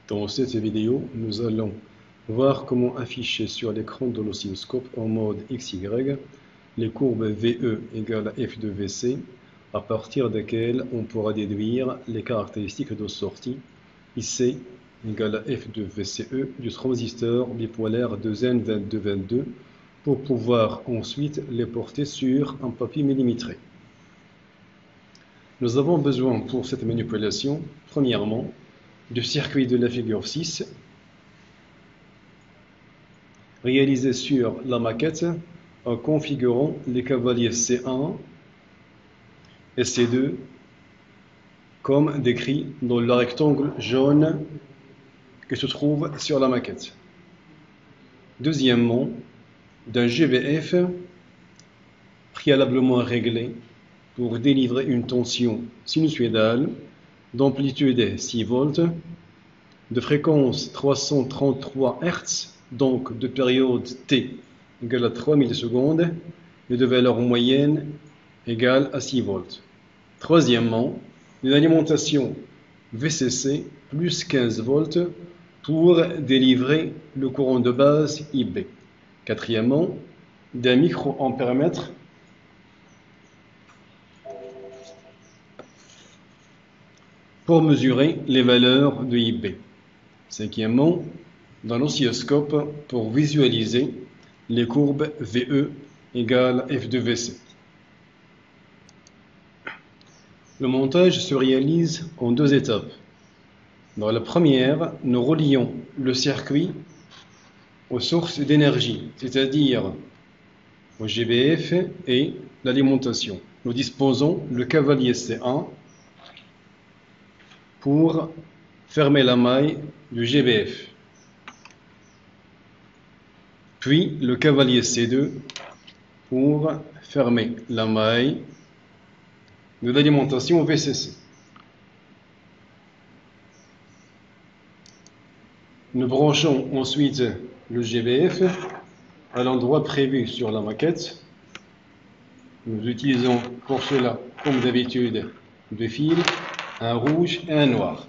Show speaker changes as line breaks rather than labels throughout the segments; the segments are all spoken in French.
Dans cette vidéo, nous allons voir comment afficher sur l'écran de l'oscilloscope en mode XY les courbes VE égale à F de VC, à partir desquelles on pourra déduire les caractéristiques de sortie IC égale à F de VCE du transistor bipolaire 2N2222 pour pouvoir ensuite les porter sur un papier millimétré. Nous avons besoin pour cette manipulation, premièrement, du circuit de la figure 6 réalisé sur la maquette en configurant les cavaliers C1 et C2 comme décrit dans le rectangle jaune qui se trouve sur la maquette. Deuxièmement, d'un GBF préalablement réglé pour délivrer une tension sinusoïdale d'amplitude 6 volts, de fréquence 333 Hz, donc de période T égale à 3 millisecondes et de valeur moyenne égale à 6 volts. Troisièmement, une alimentation VCC plus 15 volts pour délivrer le courant de base IB. Quatrièmement, d'un microampèremètre pour mesurer les valeurs de IB. Cinquièmement, dans l'oscilloscope pour visualiser les courbes VE égale F de VC. Le montage se réalise en deux étapes. Dans la première, nous relions le circuit aux sources d'énergie, c'est-à-dire au GBF et l'alimentation. Nous disposons le cavalier C1 pour fermer la maille du GBF, puis le cavalier C2 pour fermer la maille de l'alimentation VCC. Nous branchons ensuite le GBF à l'endroit prévu sur la maquette. Nous utilisons pour cela, comme d'habitude, deux fils, un rouge et un noir.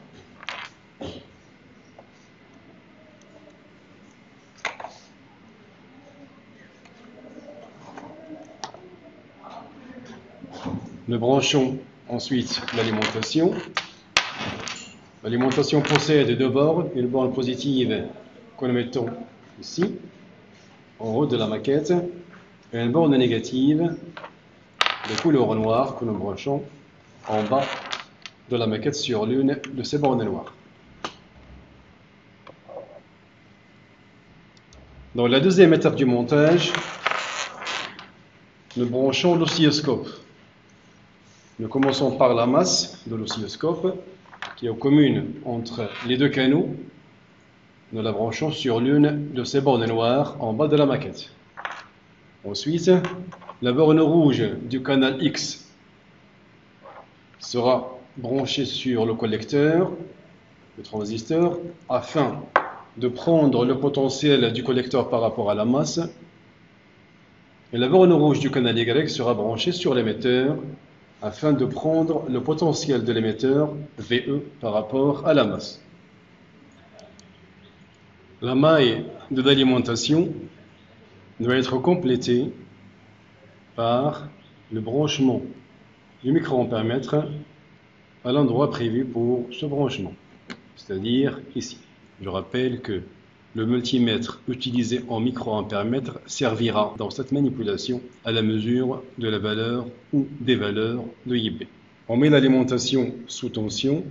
Nous branchons ensuite l'alimentation. L'alimentation possède deux bornes, une borne positive que nous mettons ici, en haut de la maquette, et une borne négative de couleur noire que nous branchons en bas de la maquette sur l'une de ces bornes noires. Dans la deuxième étape du montage, nous branchons l'oscilloscope. Nous commençons par la masse de l'oscilloscope qui est commune entre les deux canaux. Nous la branchons sur l'une de ces bornes noires en bas de la maquette. Ensuite, la borne rouge du canal X sera branchée sur le collecteur, le transistor, afin de prendre le potentiel du collecteur par rapport à la masse. Et la borne rouge du canal Y sera branchée sur l'émetteur afin de prendre le potentiel de l'émetteur VE par rapport à la masse. La maille de l'alimentation doit être complétée par le branchement du microampèremètre à l'endroit prévu pour ce branchement, c'est-à-dire ici. Je rappelle que le multimètre utilisé en microampèremètre servira dans cette manipulation à la mesure de la valeur ou des valeurs de IB. On met l'alimentation sous tension.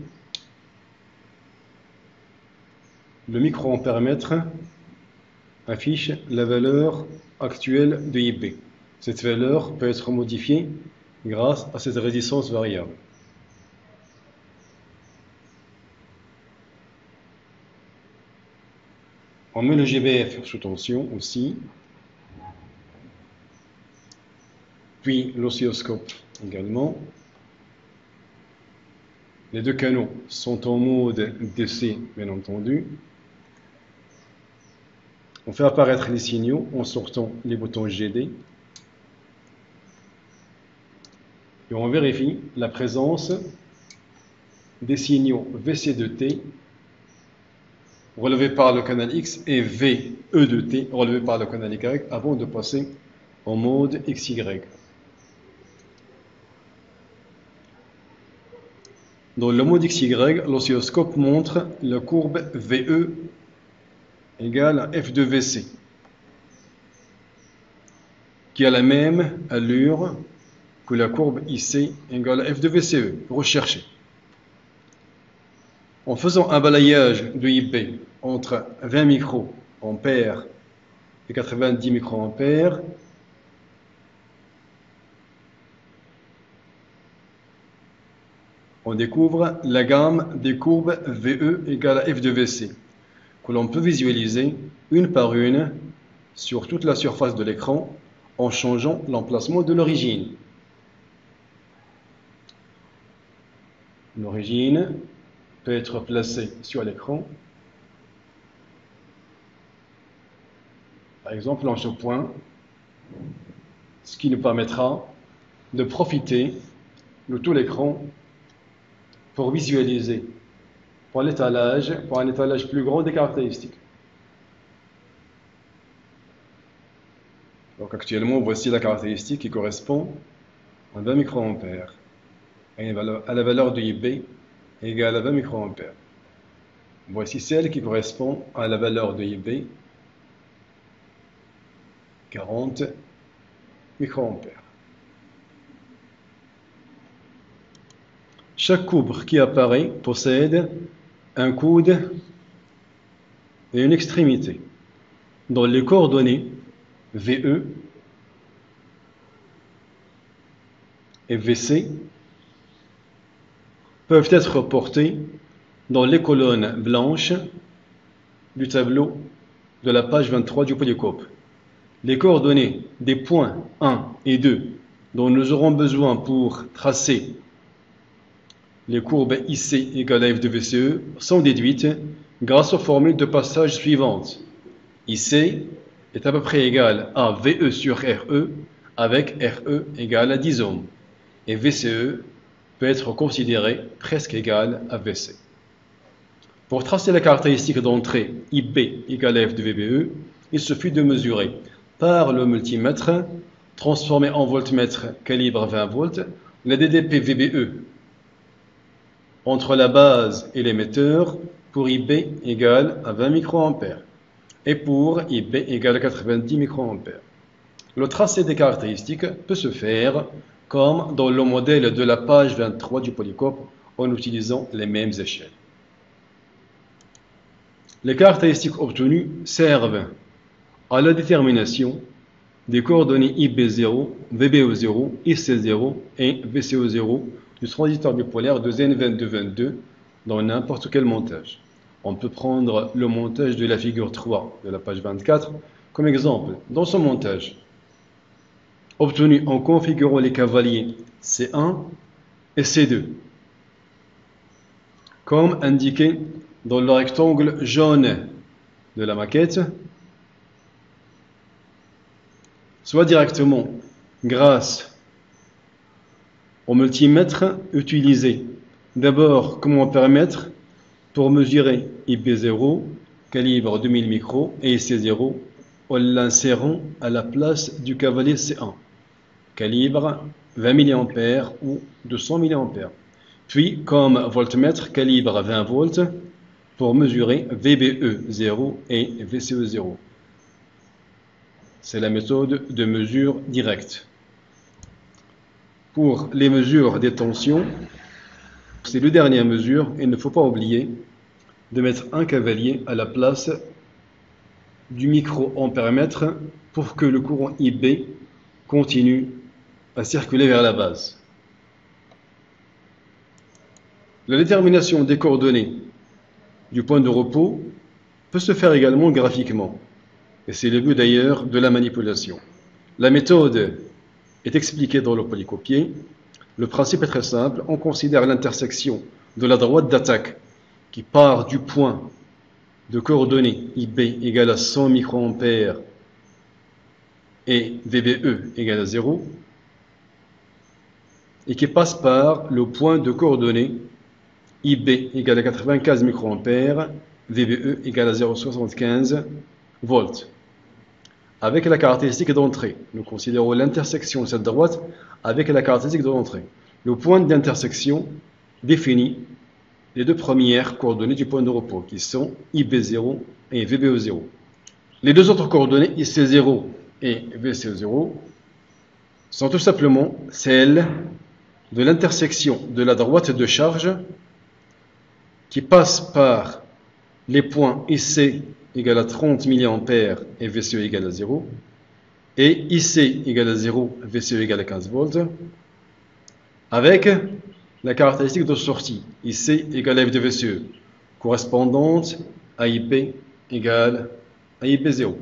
Le microampèremètre affiche la valeur actuelle de IB. Cette valeur peut être modifiée grâce à cette résistance variable. On met le GBF sous tension aussi, puis l'oscilloscope également. Les deux canaux sont en mode DC, bien entendu. On fait apparaître les signaux en sortant les boutons GD. Et on vérifie la présence des signaux VC de T relevé par le canal X et VE de T relevé par le canal Y avant de passer en mode XY. Dans le mode XY, l'oscilloscope montre la courbe VE égale à F de VC, qui a la même allure que la courbe IC égale à F de VCE, recherchée. En faisant un balayage de IB entre 20 microampères et 90 microampères, on découvre la gamme des courbes VE égale à F de VC, que l'on peut visualiser une par une sur toute la surface de l'écran en changeant l'emplacement de l'origine. L'origine peut être placée sur l'écran, par exemple en ce point, ce qui nous permettra de profiter de tout l'écran pour visualiser pour un étalage plus grand des caractéristiques. Donc actuellement, voici la caractéristique qui correspond à 20 microampères à la valeur de IB égale à 20 microampères. Voici celle qui correspond à la valeur de IB, 40 microampères. Chaque courbe qui apparaît possède un coude et une extrémité, dont les coordonnées VE et VC peuvent être portées dans les colonnes blanches du tableau de la page 23 du polycope. Les coordonnées des points 1 et 2 dont nous aurons besoin pour tracer les courbes IC égale à F de VCE sont déduites grâce aux formules de passage suivantes. IC est à peu près égal à VE sur RE avec RE égal à 10 ohms et VCE peut être considéré presque égal à VC. Pour tracer la caractéristique d'entrée IB égale à F de VBE, il suffit de mesurer par le multimètre transformé en voltmètre calibre 20 volts la DDP VBE entre la base et l'émetteur pour IB égale à 20 microampères et pour IB égale à 90 microampères. Le tracé des caractéristiques peut se faire comme dans le modèle de la page 23 du polycope en utilisant les mêmes échelles. Les caractéristiques obtenues servent à la détermination des coordonnées IB0, VBE0, IC0 et VCE0 du transistor bipolaire de ZN2222 dans n'importe quel montage. On peut prendre le montage de la figure 3 de la page 24 comme exemple. Dans ce montage, obtenu en configurant les cavaliers C1 et C2, comme indiqué dans le rectangle jaune de la maquette, soit directement grâce au multimètre utilisé d'abord comme ampèremètre pour mesurer IB0 calibre 2000 micros et IC0 en l'insérant à la place du cavalier C1 calibre 20 mA ou 200 mA, puis comme voltmètre calibre 20 volts pour mesurer VBE0 et VCE0. C'est la méthode de mesure directe. Pour les mesures des tensions, c'est la dernière mesure, il ne faut pas oublier de mettre un cavalier à la place du microampèremètre pour que le courant IB continue à circuler vers la base. La détermination des coordonnées du point de repos peut se faire également graphiquement, et c'est le but d'ailleurs de la manipulation. La méthode est expliquée dans le polycopier. Le principe est très simple. On considère l'intersection de la droite d'attaque qui part du point de coordonnées IB égale à 100 microampères et VBE égale à 0 et qui passe par le point de coordonnées IB égale à 95 microampères, VBE égale à 0,75 volts. Avec la caractéristique d'entrée, nous considérons l'intersection de cette droite avec la caractéristique de l'entrée. Le point d'intersection définit les deux premières coordonnées du point de repos, qui sont IB0 et VBE0. Les deux autres coordonnées, IC0 et VCE0, sont tout simplement celles de l'intersection de la droite de charge qui passe par les points IC égale à 30 mA et VCE égale à 0, et IC égale à 0, VCE égale à 15 volts, avec la caractéristique de sortie, IC égale à F de VCE, correspondante à IP égale à IP0.